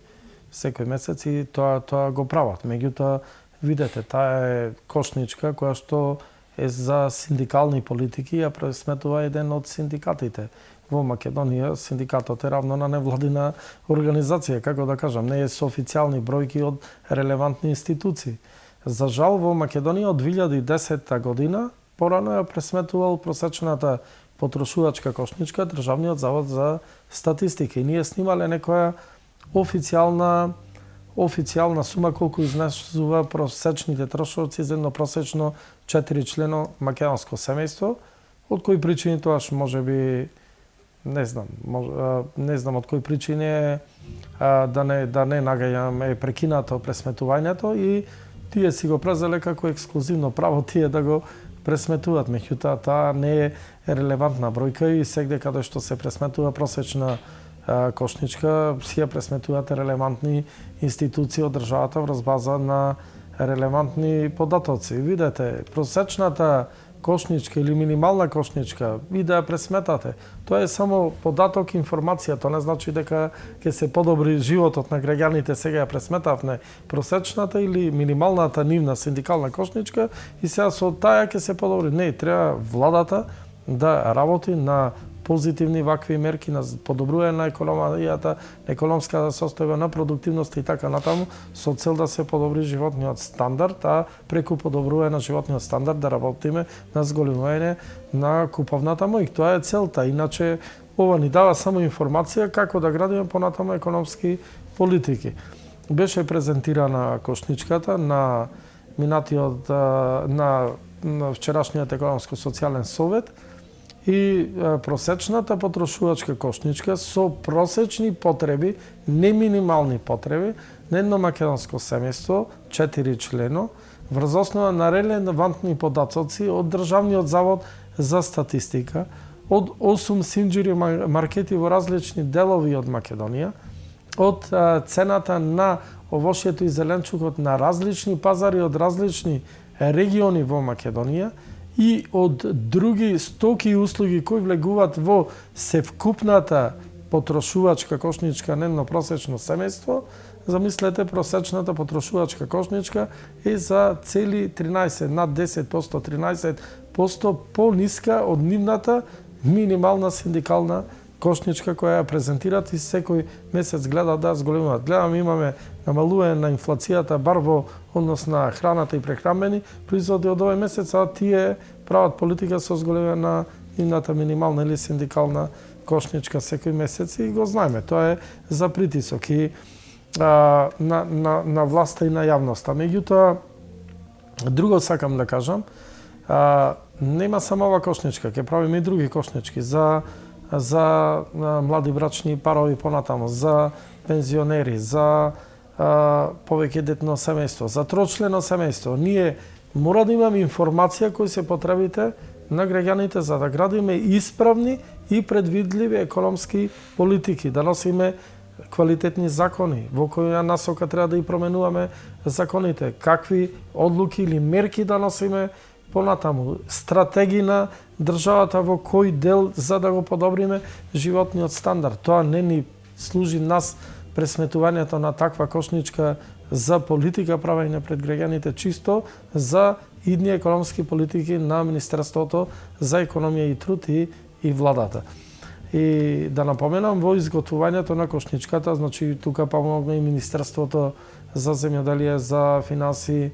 секој месец и тоа го прават. Меѓутоа, видете, таа е кошничка која што е за синдикални политики, ја пресметува еден од синдикатите. Во Македонија синдикатот е равно на невладина организација, како да кажам, не е со официјални бројки од релевантни институции. За жал, во Македонија од 2010 година порано ја пресметувал просечната потрошувачка кошничка Државниот завод за статистика. И ние снимале некоја официјална сума колку изнесува просечните трошоци за едно просечно 4 члено македонско семејство, од кои причини тоаш можеби не знам од кои причини е да не нагаѓам е прекинато пресметувањето и тие си го презеле како ексклузивно право тие да го пресметуваат. Меѓутоа, таа не е релевантна бројка и сегде каде што се пресметува просечна кошничка, си ја пресметуваат релевантни институции од државата врз база на релевантни податоци. Видете, просечната кошничка или минимална кошничка и да ја пресметате. Тоа е само податок, информација, тоа не значи дека ќе се подобри животот на граѓаните, сега ја пресметавме просечната или минималната нивна синдикална кошничка и сега со таа ќе се подобри. Не, треба владата да работи на позитивни вакви мерки на подобрување на економијата, економска состојба на продуктивност и така натаму, со цел да се подобри животниот стандард, а преку подобрување на животниот стандард да работиме на зголемување на куповната моќ. Тоа е целта. Иначе ова ни дава само информација како да градиме понатаму економски политики. Беше презентирана кошничката на минатиот на вчерашниот економско-социјален совет и просечната потрошувачка кошничка со просечни потреби, не минимални потреби, на едно македонско семејство, 4 члено, врз основа на релевантни податоци од Државниот завод за статистика, од 8 синџири маркети во различни делови од Македонија, од цената на овошјето и зеленчукот на различни пазари од различни региони во Македонија, и од други стоки и услуги кои влегуваат во севкупната потрошувачка кошничка на едно просечно семејство, замислете просечната потрошувачка кошничка е за цели 13, над 10%, 13% пониска од нивната минимална синдикална кошничка која ја презентират и секој месец гледа да зголемуваат. Гледам, имаме намалување на инфлацијата бар во однос на храната и прехранбени производи од овој месец, а тие прават политика со зголемување на нивната минимална или синдикална кошничка секој месец и го знаеме. Тоа е за притисок и на власта и на јавноста. Меѓутоа, друго сакам да кажам, нема само ова кошничка, ќе правиме и други кошнички за млади брачни парови понатаму, за пензионери, за повеќе детно семејство, за трочлено семејство. Ние мора да имаме информација кои се потребите на граѓаните за да градиме исправни и предвидливи економски политики, да носиме квалитетни закони, во која насока треба да и променуваме законите, какви одлуки или мерки да носиме понатаму, стратегии на државата во кој дел за да го подобриме животниот стандард. Тоа не ни служи нас пресметувањето на таква кошничка за политика правење пред граѓаните, чисто за идни економски политики на Министерството за економија и труд и владата. И да напоменам, во изготвувањето на кошничката, значи тука помогна и Министерството за земјоделие, за финанси,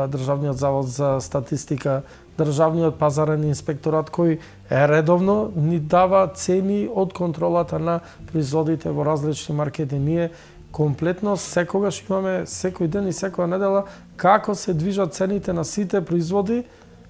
Државниот завод за статистика, Државниот пазарен инспекторат кој редовно ни дава цени од контролата на производите во различни маркети. Ние комплетно секогаш имаме секој ден и секоја недела како се движат цените на сите производи,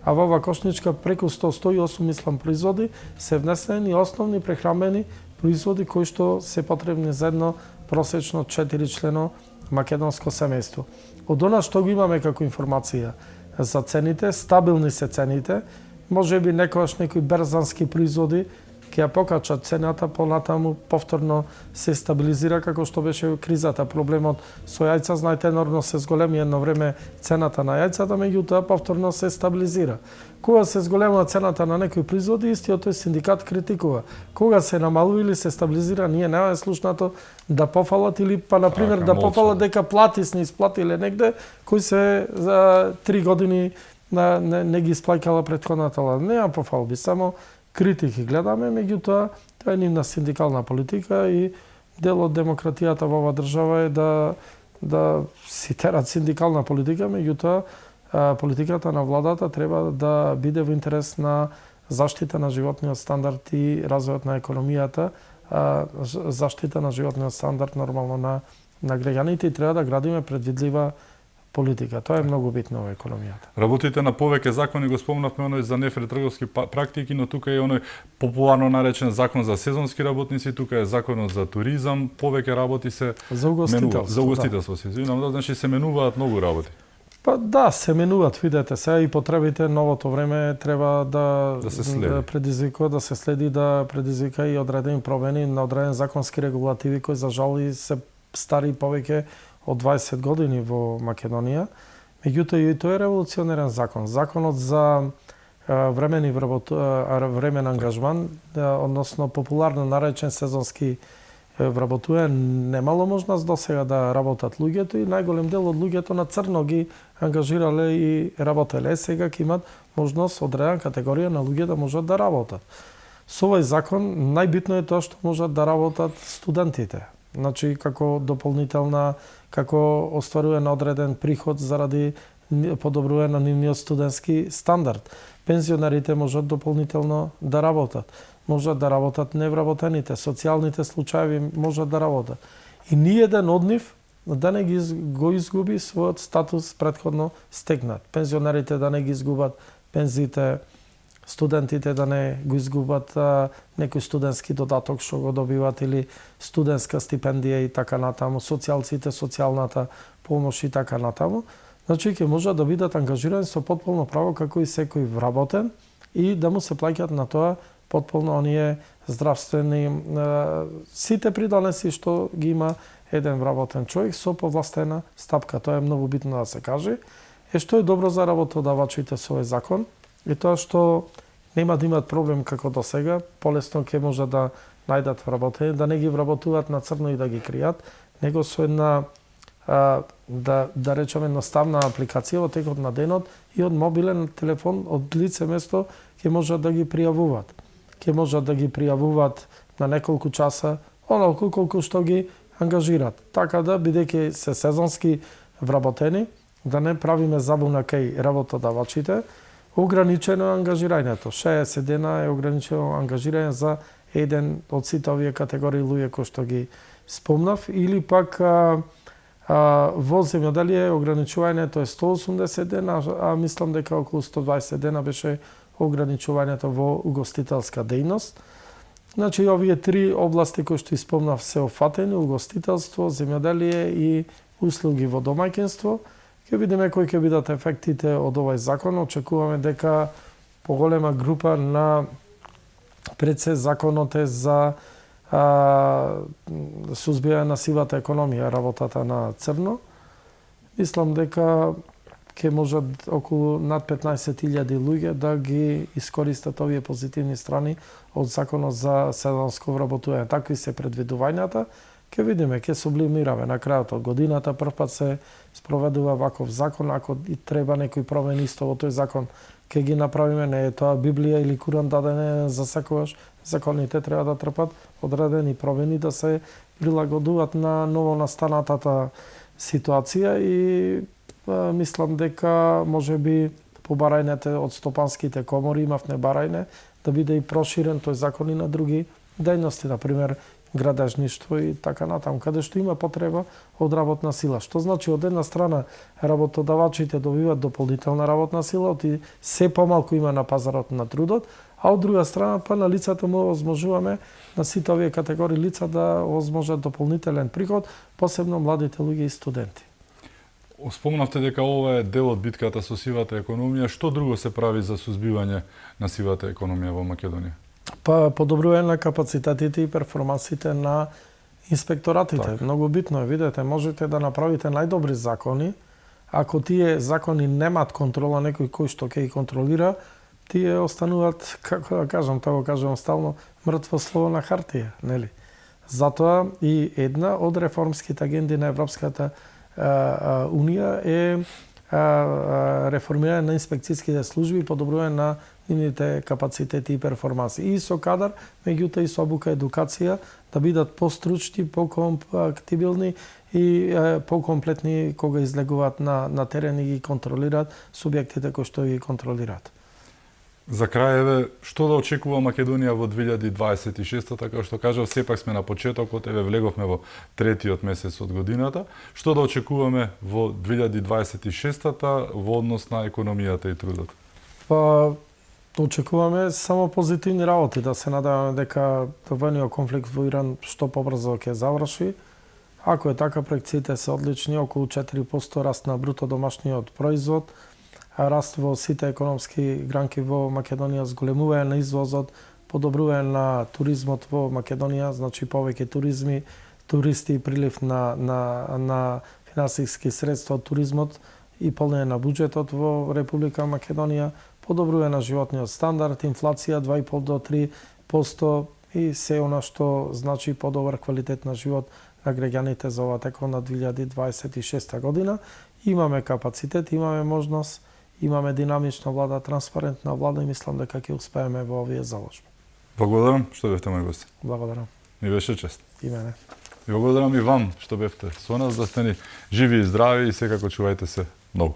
а во ова кошничка преку 108 мислам производи се внесени основни прехранбени производи кои што се потребни за едно просечно 4 члено македонско семејство. Од она што го имаме како информација за цените, стабилни се цените, можеби некојаш некои берзански производи ќе ја покача цената, понатаму повторно се стабилизира како што беше кризата. Проблемот со јајца, знаете, нормално се зголеми едно време цената на јајцата, меѓутоа повторно се стабилизира. Кога се зголемува цената на некои производи, истиот тој синдикат критикува. Кога се намалува или се стабилизира, ние немаме слушнато да пофалат или па на пример да пофалат дека плати сни исплатиле негде кои се за 3 години не ги исплаќала претходната влада. Нема пофалби, само критики гледаме, меѓутоа тоа е нивна синдикална политика и дел од демократијата во оваа држава е да си терат синдикална политика, меѓутоа политиката на владата треба да биде во интерес на заштита на животниот стандард и развојот на економијата, заштита на животниот стандард нормално на граѓаните и треба да градиме предвидлива политика. Тоа е многу битно во економијата. Работите на повеќе закони, го спомнавме оној за нефер трговски практики, но тука е оној популарно наречен закон за сезонски работници, тука е законот за туризам, повеќе работи се за угостителство. За угостителство се извинам, значи се менуваат многу работи. Па да, се менуваат, видете се, и потребите новото време треба да се предизвика, да се следи, да предизвика и одредени промени на одреден законски регулативи кои за жал и се стари повеќе од 20 години во Македонија. Меѓутоа и тој е револуционерен закон. Законот за времен ангажман, односно популарно наречен сезонски вработување, немало можност досега да работат луѓето и најголем дел од луѓето на црно ги ангажирале и работеле. Сега ќе имат можност одредена категорија на луѓе да можат да работат. Со овој закон најбитно е тоа што можат да работат студентите. Значи како дополнителна, како остварување на одреден приход заради подобрување на нивниот студентски стандард. Пензионерите можат дополнително да работат. Можат да работат невработените, социјалните случаи можат да работат. И ниеден од нив да не го изгуби својот статус претходно стегнат. Пензионерите да не ги изгубат пензиите, студентите да не го изгубат некој студентски додаток што го добиват или студентска стипендија и така натаму, социјалците, социјалната помош и така натаму. Значи ќе можат да бидат ангажирани со потполно право како и секој вработен и да му се плаќаат на тоа потполно оние здравствени сите придонеси што ги има еден вработен човек со повластена стапка. Тоа е многу битно да се каже. Што е добро за работодавачите со овој закон е тоа што нема да имат проблем како до сега, полесно ќе можат да најдат вработени, да не ги вработуваат на црно и да ги кријат, него со една да речеме едноставна апликација во текот на денот и од мобилен телефон од лице место ќе можат да ги пријавуваат. Ќе можат да ги пријавуваат на неколку часа, онолку колку што ги ангажираат. Така да, бидејќи се сезонски вработени, да не правиме забуна кај работодавачите, ограничено е ангажирањето. 60 дена е ограничено ангажирање за еден од сите овие категории луѓе кои што ги спомнав, или пак во земјоделие ограничувањето е 180 дена, а мислам дека околу 120 дена беше ограничувањето во угостителска дејност. Значи, овие три области кои што испомнав се офатени: угостителство, земјоделие и услуги во домаќинство. Ќе видиме кои ќе бидат ефектите од овој закон. Очекуваме дека поголема група на пред се законот е за сузбијање на сивата економија, работата на црно. Мислам дека ќе можат околу над 15.000 луѓе да ги искористат овие позитивни страни од законот за сезонско вработување. Такви се предвидувањата. Ќе видиме, ќе сублимираме на крајот од годината. Првпат се спроведува ваков закон, ако и треба некои промени исто во тој закон, ќе ги направиме. Не е тоа Библија или Куран дадене за секогаш. Законите треба да трпат одредени промени, да се прилагодуваат на новонастанатата ситуација и мислам дека можеби по барајните од стопанските комори имавме барајне да биде и проширен тој закон и на други дејности, например градежништво и така натаму, каде што има потреба од работна сила. Што значи, од една страна работодавачите добиваат дополнителна работна сила, оти се помалку има на пазарот на трудот, а од друга страна па на лицата му овозможуваме на сите овие категории лица да овозможат дополнителен приход, посебно младите луѓе и студенти. Спомнавте дека ова е дел од битката со сивата економија. Што друго се прави за сузбивање на сивата економија во Македонија? Па подобрување на капацитетите и перформансите на инспекторатите. Така. Многу битно е, видете, можете да направите најдобри закони, ако тие закони немаат контрола, некој кој што ќе ги контролира, тие остануваат, како да кажам, тоа го кажувам стално, мртво слово на хартија, нели? Затоа и една од реформските агенди на Европската Унија е реформирање на инспекцијските служби и подобрување на нивните капацитети и перформанси. И со кадар, меѓутоа и со обука едукација, да бидат постручни, покомпактибилни и покомплетни кога излегуваат на терен и ги контролираат субјектите кои што ги контролираат. За крај, еве, што да очекува Македонија во 2026, така што кажав, сепак сме на почетокот, еве влеговме во третиот месец од годината. Што да очекуваме во 2026 во однос на економијата и трудот? Па, очекуваме само позитивни работи, да се надеваме дека војниот конфликт во Иран што побрзо ќе заврши. Ако е така, проекциите се одлични, околу 4% раст на бруто домашниот производ, раст во сите економски гранки во Македонија, зголемување на извозот, подобрување на туризмот во Македонија, значи повеќе туристи и прилив на финансиски средства од туризмот и полнење на буџетот во Република Македонија, подобрување на животниот стандард, инфлација 2,5 до 3% и се она што значи подобар квалитет на живот на граѓаните за оваа текона 2026 година. Имаме капацитет, имаме можност, имаме динамична влада, транспарентна влада и мислам дека ќе успееме во овие заложби. Благодарам што бевте мој гост. Благодарам. Ми беше чест. И мене. И благодарам и вам што бевте со нас, да сте ни живи и здрави и секако чувајте се многу.